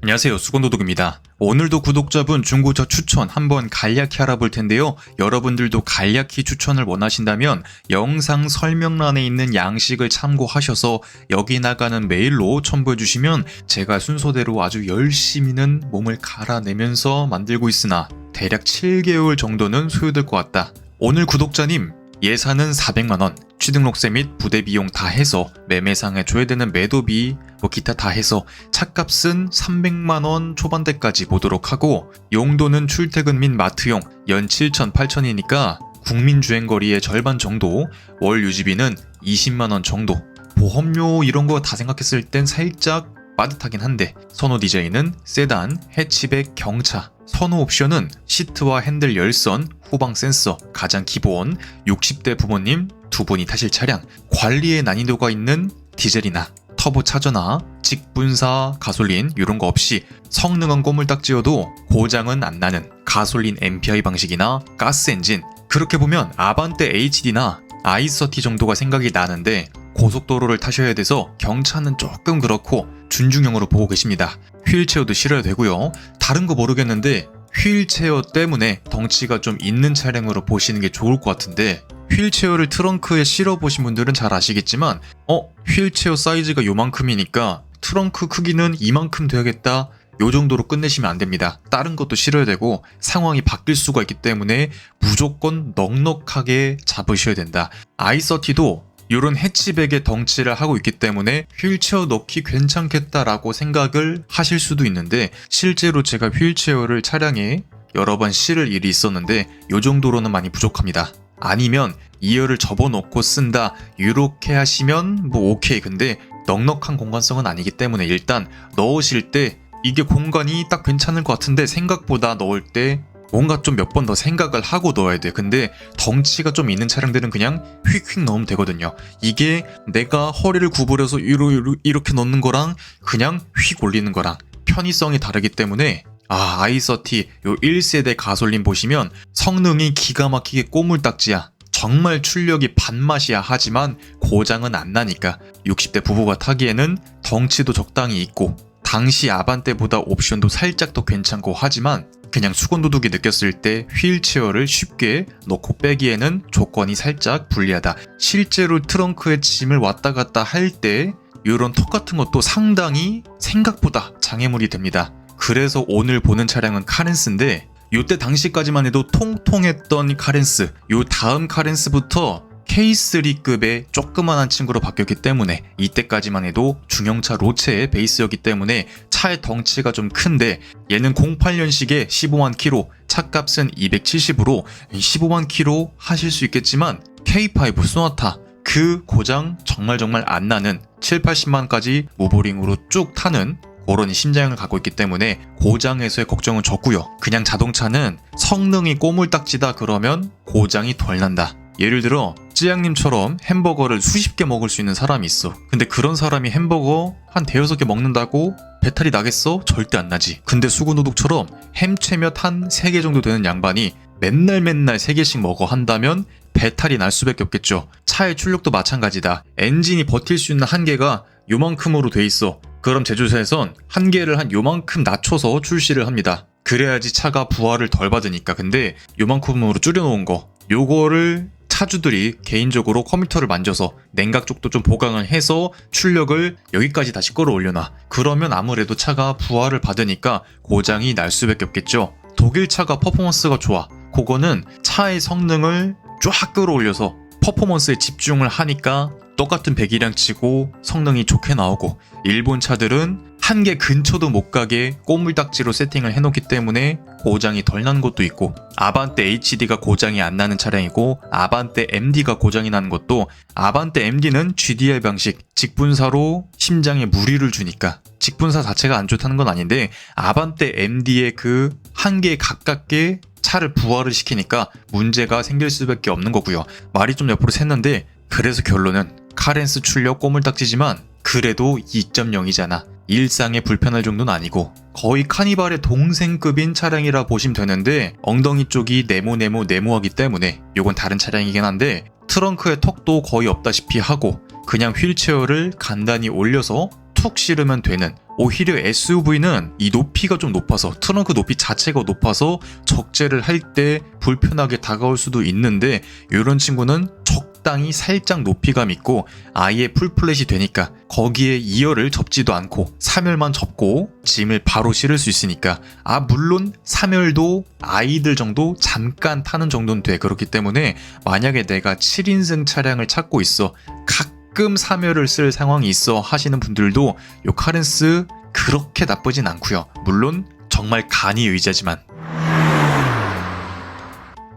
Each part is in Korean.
안녕하세요, 수건도둑입니다. 오늘도 구독자분 중고차 추천 한번 간략히 알아볼 텐데요. 여러분들도 간략히 추천을 원하신다면 영상 설명란에 있는 양식을 참고하셔서 여기 나가는 메일로 첨부해 주시면 제가 순서대로 아주 열심히는 몸을 갈아내면서 만들고 있으나 대략 7개월 정도는 소요될 것 같다. 오늘 구독자님, 예산은 400만원, 취등록세 및 부대 비용 다 해서 매매상에 줘야 되는 매도비 기타 다 해서 차값은 300만원 초반대까지 보도록 하고, 용도는 출퇴근 및 마트용, 연 7천 8천이니까 국민주행거리의 절반 정도, 월 유지비는 20만원 정도, 보험료 이런 거 다 생각했을 땐 살짝 빠듯하긴 한데, 선호 디자인은 세단, 해치백, 경차, 선호 옵션은 시트와 핸들 열선, 후방 센서, 가장 기본, 60대 부모님 두 분이 타실 차량, 관리에 난이도가 있는 디젤이나 터보 차저나 직분사 가솔린 이런 거 없이 성능은 꼬물딱지여도 고장은 안 나는 가솔린 MPI 방식이나 가스 엔진. 그렇게 보면 아반떼 HD나 i30 정도가 생각이 나는데, 고속도로를 타셔야 돼서 경차는 조금 그렇고 준중형으로 보고 계십니다. 휠체어도 실어야 되고요. 다른 거 모르겠는데 휠체어 때문에 덩치가 좀 있는 차량으로 보시는 게 좋을 것 같은데, 휠체어를 트렁크에 실어보신 분들은 잘 아시겠지만 휠체어 사이즈가 요만큼이니까 트렁크 크기는 이만큼 돼야겠다, 요 정도로 끝내시면 안 됩니다. 다른 것도 실어야 되고 상황이 바뀔 수가 있기 때문에 무조건 넉넉하게 잡으셔야 된다. i30도 이런 해치백의 덩치를 하고 있기 때문에 휠체어 넣기 괜찮겠다라고 생각을 하실 수도 있는데, 실제로 제가 휠체어를 차량에 여러 번 실을 일이 있었는데 이 정도로는 많이 부족합니다. 아니면 2열을 접어놓고 쓴다 이렇게 하시면 오케이. 근데 넉넉한 공간성은 아니기 때문에 일단 넣으실 때 이게 공간이 딱 괜찮을 것 같은데 생각보다 넣을 때 뭔가 좀 몇 번 더 생각을 하고 넣어야 돼. 근데 덩치가 좀 있는 차량들은 그냥 휙휙 넣으면 되거든요. 이게 내가 허리를 구부려서 이렇게 넣는 거랑 그냥 휙 올리는 거랑 편의성이 다르기 때문에 i30 요 1세대 가솔린 보시면 성능이 기가 막히게 꼬물딱지야. 정말 출력이 밥맛이야. 하지만 고장은 안 나니까 60대 부부가 타기에는 덩치도 적당히 있고, 당시 아반떼보다 옵션도 살짝 더 괜찮고, 하지만 그냥 수건도둑이 느꼈을 때 휠체어를 쉽게 넣고 빼기에는 조건이 살짝 불리하다. 실제로 트렁크에 짐을 왔다 갔다 할 때 이런 턱 같은 것도 상당히 생각보다 장애물이 됩니다. 그래서 오늘 보는 차량은 카렌스인데, 요때 당시까지만 해도 통통했던 카렌스, 요 다음 카렌스부터 K3급의 조그만한 친구로 바뀌었기 때문에 이때까지만 해도 중형차 로체의 베이스였기 때문에 차의 덩치가 좀 큰데, 얘는 08년식에 15만 킬로, 차값은 270으로 15만 킬로 하실 수 있겠지만 K5 소나타 그 고장 정말 안 나는 7, 80만까지 무보링으로 쭉 타는 그런 심장을 갖고 있기 때문에 고장에서의 걱정은 적고요. 그냥 자동차는 성능이 꼬물딱지다 그러면 고장이 덜 난다. 예를 들어 찌양님처럼 햄버거를 수십 개 먹을 수 있는 사람이 있어. 근데 그런 사람이 햄버거 한 대여섯 개 먹는다고 배탈이 나겠어? 절대 안 나지. 근데 수구노독처럼 햄채몇 한 3개 정도 되는 양반이 맨날 3개씩 먹어 한다면 배탈이 날 수밖에 없겠죠. 차의 출력도 마찬가지다. 엔진이 버틸 수 있는 한계가 요만큼으로 돼 있어. 그럼 제조사에선 한계를 한 요만큼 낮춰서 출시를 합니다. 그래야지 차가 부하를 덜 받으니까. 근데 요만큼으로 줄여놓은 거, 요거를 차주들이 개인적으로 컴퓨터를 만져서 냉각 쪽도 좀 보강을 해서 출력을 여기까지 다시 끌어올려놔. 그러면 아무래도 차가 부하를 받으니까 고장이 날 수밖에 없겠죠. 독일 차가 퍼포먼스가 좋아. 그거는 차의 성능을 쫙 끌어올려서 퍼포먼스에 집중을 하니까 똑같은 배기량 치고 성능이 좋게 나오고, 일본 차들은 한계 근처도 못 가게 꼬물딱지로 세팅을 해놓기 때문에 고장이 덜 나는 것도 있고, 아반떼 HD가 고장이 안 나는 차량이고 아반떼 MD가 고장이 나는 것도, 아반떼 MD는 GDI 방식 직분사로 심장에 무리를 주니까 직분사 자체가 안 좋다는 건 아닌데, 아반떼 MD의 그 한계에 가깝게 차를 부하를 시키니까 문제가 생길 수밖에 없는 거고요. 말이 좀 옆으로 샜는데, 그래서 결론은 카렌스 출력 꼬물딱지지만 그래도 2.0이잖아. 일상에 불편할 정도는 아니고 거의 카니발의 동생급인 차량이라 보시면 되는데, 엉덩이 쪽이 네모하기 때문에 요건 다른 차량이긴 한데 트렁크에 턱도 거의 없다시피 하고, 그냥 휠체어를 간단히 올려서 툭 실으면 되는, 오히려 SUV는 이 높이가 좀 높아서, 트렁크 높이 자체가 높아서 적재를 할 때 불편하게 다가올 수도 있는데, 이런 친구는 적당히 살짝 높이감 있고 아예 풀플랫이 되니까 거기에 2열을 접지도 않고 3열만 접고 짐을 바로 실을 수 있으니까, 물론 3열도 아이들 정도 잠깐 타는 정도는 돼. 그렇기 때문에 만약에 내가 7인승 차량을 찾고 있어, 가끔 3열을 쓸 상황이 있어 하시는 분들도 요 카렌스 그렇게 나쁘진 않고요. 물론 정말 간이 의자지만.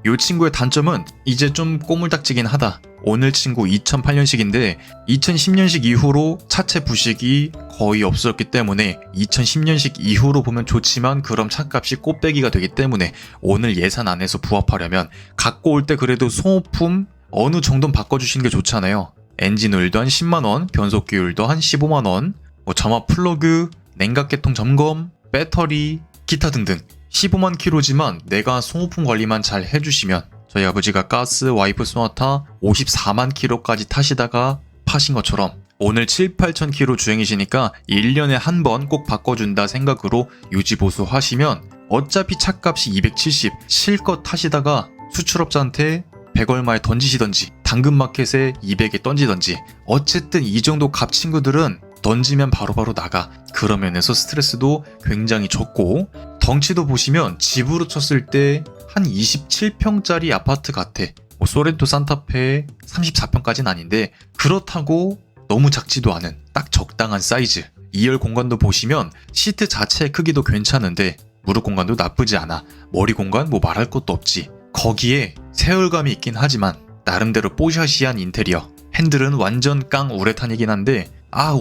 이 친구의 단점은 이제 좀 꼬물딱지긴 하다. 오늘 친구 2008년식인데 2010년식 이후로 차체 부식이 거의 없었기 때문에 2010년식 이후로 보면 좋지만, 그럼 차값이 꽃배기가 되기 때문에 오늘 예산 안에서 부합하려면 갖고 올 때 그래도 소모품 어느 정도는 바꿔주시는 게 좋잖아요. 엔진오일도 한 10만원, 변속기율도 한 15만원, 점화 플러그, 냉각계통 점검, 배터리, 기타 등등 15만 킬로지만 내가 소모품 관리만 잘 해주시면, 저희 아버지가 가스 와이프 소나타 54만 킬로까지 타시다가 파신 것처럼 오늘 7, 8천 킬로 주행이시니까 1년에 한 번 꼭 바꿔준다 생각으로 유지보수 하시면 어차피 차값이 270, 실컷 타시다가 수출업자한테 100 얼마에 던지시던지 당근마켓에 200에 던지던지, 어쨌든 이 정도 값 친구들은 던지면 바로바로 나가. 그런 면에서 스트레스도 굉장히 적고, 덩치도 보시면 집으로 쳤을 때 한 27평짜리 아파트 같아. 소렌토 산타페 34평까지는 아닌데 그렇다고 너무 작지도 않은 딱 적당한 사이즈. 2열 공간도 보시면 시트 자체의 크기도 괜찮은데 무릎 공간도 나쁘지 않아. 머리 공간 뭐 말할 것도 없지. 거기에 세열감이 있긴 하지만 나름대로 뽀샤시한 인테리어. 핸들은 완전 깡 우레탄이긴 한데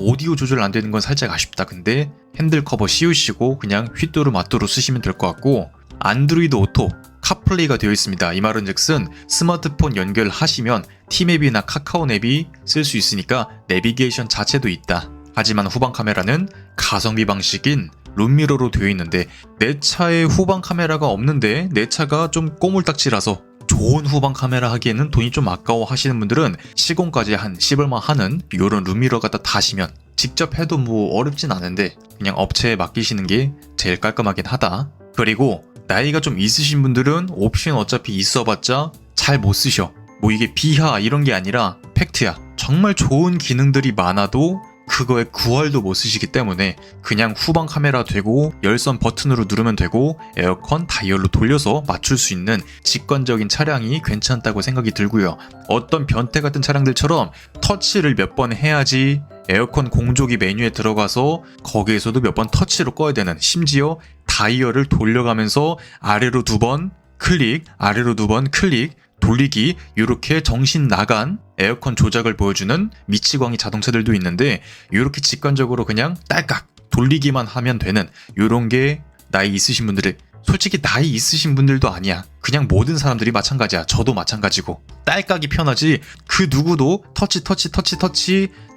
오디오 조절 안 되는 건 살짝 아쉽다. 근데 핸들 커버 씌우시고 그냥 휘뚜루 마뚜루 쓰시면 될 것 같고, 안드로이드 오토 카플레이가 되어 있습니다. 이 말은 즉슨 스마트폰 연결하시면 티맵이나 카카오 앱이 쓸 수 있으니까 내비게이션 자체도 있다. 하지만 후방 카메라는 가성비 방식인 룸미러로 되어 있는데, 내 차에 후방 카메라가 없는데 내 차가 좀 꼬물딱지라서 좋은 후방 카메라 하기에는 돈이 좀 아까워 하시는 분들은 시공까지 한 10얼마 하는 요런 룸미러 갖다 다시면, 직접 해도 뭐 어렵진 않은데 그냥 업체에 맡기시는 게 제일 깔끔하긴 하다. 그리고 나이가 좀 있으신 분들은 옵션 어차피 있어봤자 잘 못 쓰셔. 뭐 이게 비하 이런 게 아니라 팩트야. 정말 좋은 기능들이 많아도 그거에 9할도 못 쓰시기 때문에 그냥 후방 카메라 되고 열선 버튼으로 누르면 되고 에어컨 다이얼로 돌려서 맞출 수 있는 직관적인 차량이 괜찮다고 생각이 들고요. 어떤 변태 같은 차량들처럼 터치를 몇 번 해야지 에어컨 공조기 메뉴에 들어가서 거기에서도 몇 번 터치로 꺼야 되는, 심지어 다이얼을 돌려가면서 아래로 2번 클릭, 아래로 2번 클릭, 돌리기, 이렇게 정신 나간 에어컨 조작을 보여주는 미치광이 자동차들도 있는데, 이렇게 직관적으로 그냥 딸깍 돌리기만 하면 되는 이런 게 나이 있으신 분들의, 솔직히 나이 있으신 분들도 아니야. 그냥 모든 사람들이 마찬가지야. 저도 마찬가지고. 딸깍이 편하지 그 누구도 터치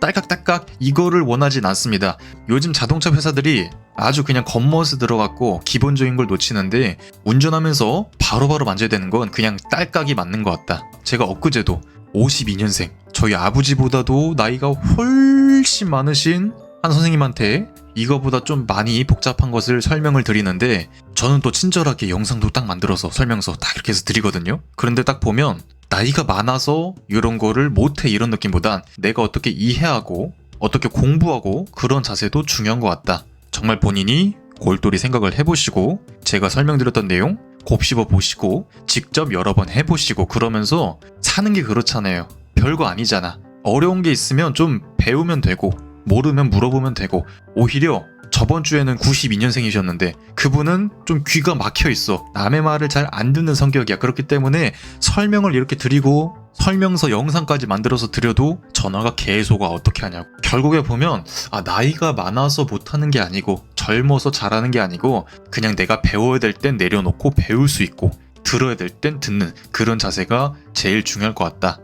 딸깍 이거를 원하진 않습니다. 요즘 자동차 회사들이 아주 그냥 겉멋에 들어갔고 기본적인 걸 놓치는데, 운전하면서 바로바로 만져야 되는 건 그냥 딸깍이 맞는 것 같다. 제가 엊그제도 52년생 저희 아버지보다도 나이가 훨씬 많으신 한 선생님한테 이거보다 좀 많이 복잡한 것을 설명을 드리는데, 저는 또 친절하게 영상도 딱 만들어서 설명서 딱 이렇게 해서 드리거든요. 그런데 딱 보면 나이가 많아서 이런 거를 못해 이런 느낌보단 내가 어떻게 이해하고 어떻게 공부하고 그런 자세도 중요한 것 같다. 정말 본인이 골똘히 생각을 해보시고 제가 설명드렸던 내용 곱씹어 보시고 직접 여러 번 해보시고, 그러면서 사는 게 그렇잖아요. 별거 아니잖아. 어려운 게 있으면 좀 배우면 되고 모르면 물어보면 되고, 오히려 저번 주에는 92년생이셨는데 그분은 좀 귀가 막혀 있어. 남의 말을 잘 안 듣는 성격이야. 그렇기 때문에 설명을 이렇게 드리고 설명서 영상까지 만들어서 드려도 전화가 계속 와. 어떻게 하냐고. 결국에 보면 나이가 많아서 못하는 게 아니고 젊어서 잘하는 게 아니고 그냥 내가 배워야 될 땐 내려놓고 배울 수 있고 들어야 될 땐 듣는 그런 자세가 제일 중요할 것 같다.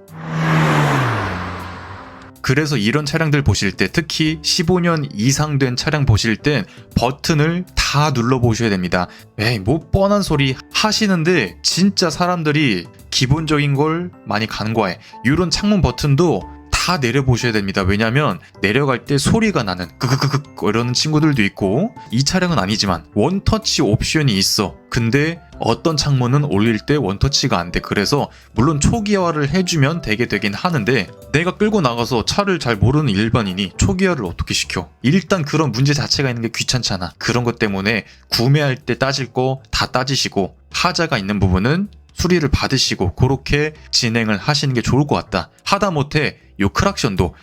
그래서 이런 차량들 보실 때, 특히 15년 이상 된 차량 보실 땐 버튼을 다 눌러보셔야 됩니다. 에이 뭐 뻔한 소리 하시는데 진짜 사람들이 기본적인 걸 많이 간과해. 이런 창문 버튼도 다 다 내려보셔야 됩니다. 왜냐면 내려갈 때 소리가 나는 그그그그 이러는 친구들도 있고, 이 차량은 아니지만 원터치 옵션이 있어. 근데 어떤 창문은 올릴 때 원터치가 안 돼. 그래서 물론 초기화를 해주면 되긴 하는데, 내가 끌고 나가서 차를 잘 모르는 일반인이 초기화를 어떻게 시켜? 일단 그런 문제 자체가 있는 게 귀찮잖아. 그런 것 때문에 구매할 때 따질 거 다 따지시고, 하자가 있는 부분은 수리를 받으시고 그렇게 진행을 하시는 게 좋을 것 같다. 하다못해 요 크락션도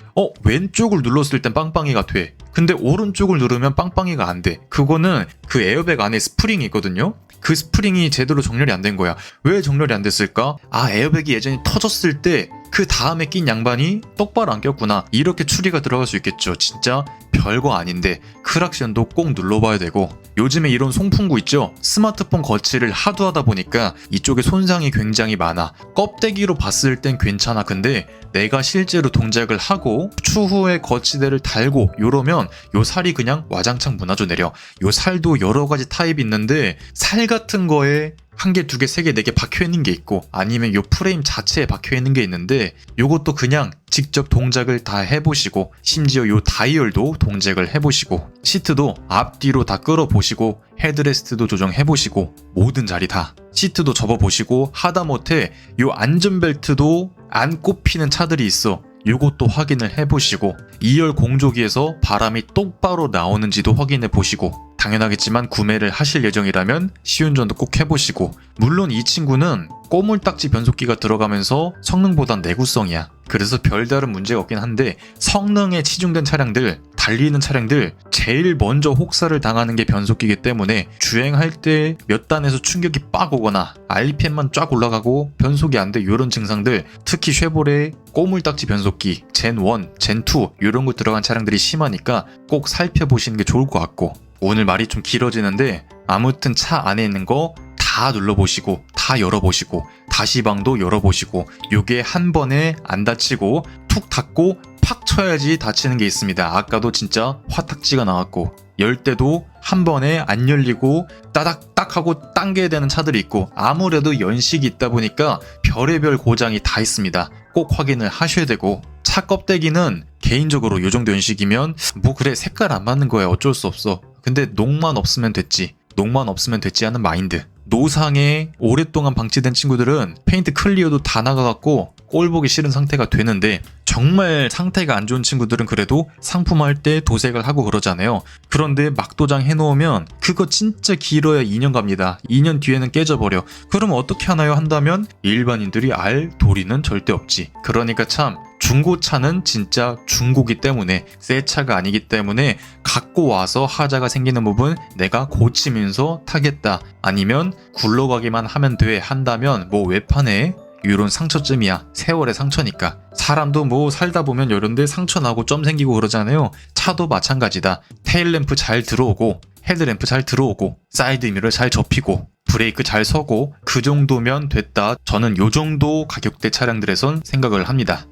왼쪽을 눌렀을 땐 빵빵이가 돼. 근데 오른쪽을 누르면 빵빵이가 안 돼. 그거는 그 에어백 안에 스프링이 있거든요. 그 스프링이 제대로 정렬이 안 된 거야. 왜 정렬이 안 됐을까? 에어백이 예전에 터졌을 때 그 다음에 낀 양반이 똑바로 안 꼈구나. 이렇게 추리가 들어갈 수 있겠죠. 진짜 별거 아닌데 크락션도 꼭 눌러봐야 되고, 요즘에 이런 송풍구 있죠? 스마트폰 거치를 하도 하다 보니까 이쪽에 손상이 굉장히 많아. 껍데기로 봤을 땐 괜찮아. 근데 내가 실제로 동작을 하고 추후에 거치대를 달고 요러면 요 살이 그냥 와장창 무너져 내려. 요 살도 여러 가지 타입이 있는데, 살 같은 거에 한 개, 두 개, 세 개, 네 개 박혀 있는 게 있고, 아니면 요 프레임 자체에 박혀 있는 게 있는데, 요것도 그냥 직접 동작을 다 해보시고, 심지어 요 다이얼도 동작을 해보시고, 시트도 앞뒤로 다 끌어보시고, 헤드레스트도 조정해보시고, 모든 자리 다 시트도 접어보시고, 하다못해 요 안전벨트도 안 꼽히는 차들이 있어. 요것도 확인을 해보시고, 2열 공조기에서 바람이 똑바로 나오는지도 확인해 보시고, 당연하겠지만 구매를 하실 예정이라면 시운전도 꼭 해보시고, 물론 이 친구는 꼬물딱지 변속기가 들어가면서 성능보단 내구성이야. 그래서 별다른 문제가 없긴 한데, 성능에 치중된 차량들, 달리는 차량들 제일 먼저 혹사를 당하는 게 변속기이기 때문에 주행할 때 몇 단에서 충격이 빡 오거나 RPM만 쫙 올라가고 변속이 안 돼, 이런 증상들, 특히 쉐보레 꼬물딱지 변속기 젠1, 젠2 이런 거 들어간 차량들이 심하니까 꼭 살펴보시는 게 좋을 것 같고, 오늘 말이 좀 길어지는데 아무튼 차 안에 있는 거 다 눌러보시고, 다 열어보시고, 다시방도 열어보시고, 요게 한 번에 안 다치고 툭 닫고 팍 쳐야지 다치는 게 있습니다. 아까도 진짜 화탁지가 나왔고, 열 때도 한 번에 안 열리고 따닥딱 하고 당겨야 되는 차들이 있고, 아무래도 연식이 있다 보니까 별의별 고장이 다 있습니다. 꼭 확인을 하셔야 되고, 차 껍데기는 개인적으로 요 정도 연식이면 뭐 그래, 색깔 안 맞는 거야, 어쩔 수 없어. 근데 녹만 없으면 됐지. 녹만 없으면 됐지 하는 마인드. 노상에 오랫동안 방치된 친구들은 페인트 클리어도 다 나가갖고 꼴 보기 싫은 상태가 되는데, 정말 상태가 안 좋은 친구들은 그래도 상품할 때 도색을 하고 그러잖아요. 그런데 막도장 해놓으면 그거 진짜 길어야 2년 갑니다. 2년 뒤에는 깨져버려. 그러면 어떻게 하나요 한다면 일반인들이 알 도리는 절대 없지. 그러니까 참 중고차는 진짜 중고기 때문에, 새 차가 아니기 때문에 갖고 와서 하자가 생기는 부분 내가 고치면서 타겠다, 아니면 굴러가기만 하면 돼 한다면 뭐 외판에 이런 상처쯤이야. 세월의 상처니까. 사람도 뭐 살다 보면 이런데 상처 나고 점 생기고 그러잖아요. 차도 마찬가지다. 테일램프 잘 들어오고, 헤드램프 잘 들어오고, 사이드미러 잘 접히고, 브레이크 잘 서고, 그 정도면 됐다. 저는 요 정도 가격대 차량들에선 생각을 합니다.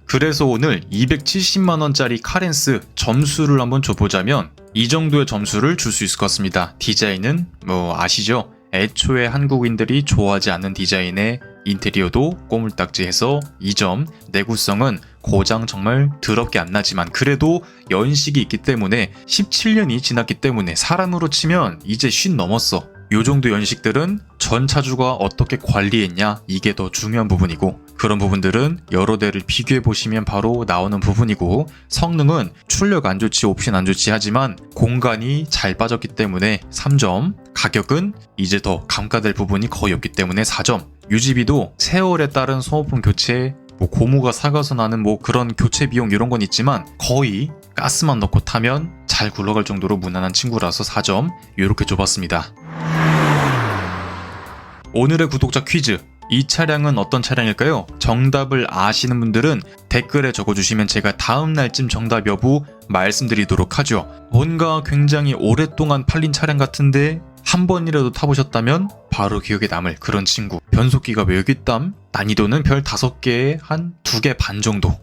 그래서 오늘 270만원짜리 카렌스 점수를 한번 줘보자면 이 정도의 점수를 줄 수 있을 것 같습니다. 디자인은 뭐 아시죠? 애초에 한국인들이 좋아하지 않는 디자인의 인테리어도 꼬물딱지해서 2점, 내구성은 고장 정말 더럽게 안 나지만 그래도 연식이 있기 때문에 17년이 지났기 때문에 사람으로 치면 이제 50 넘었어. 요 정도 연식들은 전 차주가 어떻게 관리했냐, 이게 더 중요한 부분이고, 그런 부분들은 여러 대를 비교해 보시면 바로 나오는 부분이고, 성능은 출력 안 좋지, 옵션 안 좋지 하지만 공간이 잘 빠졌기 때문에 3점, 가격은 이제 더 감가될 부분이 거의 없기 때문에 4점, 유지비도 세월에 따른 소모품 교체, 뭐 고무가 삭아서 나는 뭐 그런 교체 비용 이런 건 있지만 거의 가스만 넣고 타면 잘 굴러갈 정도로 무난한 친구라서 4점 이렇게 줘봤습니다. 오늘의 구독자 퀴즈, 이 차량은 어떤 차량일까요? 정답을 아시는 분들은 댓글에 적어주시면 제가 다음 날쯤 정답 여부 말씀드리도록 하죠. 뭔가 굉장히 오랫동안 팔린 차량 같은데 한 번이라도 타보셨다면 바로 기억에 남을 그런 친구. 변속기가 왜 여기 있담? 난이도는 별 5개에 한 2개 반 정도.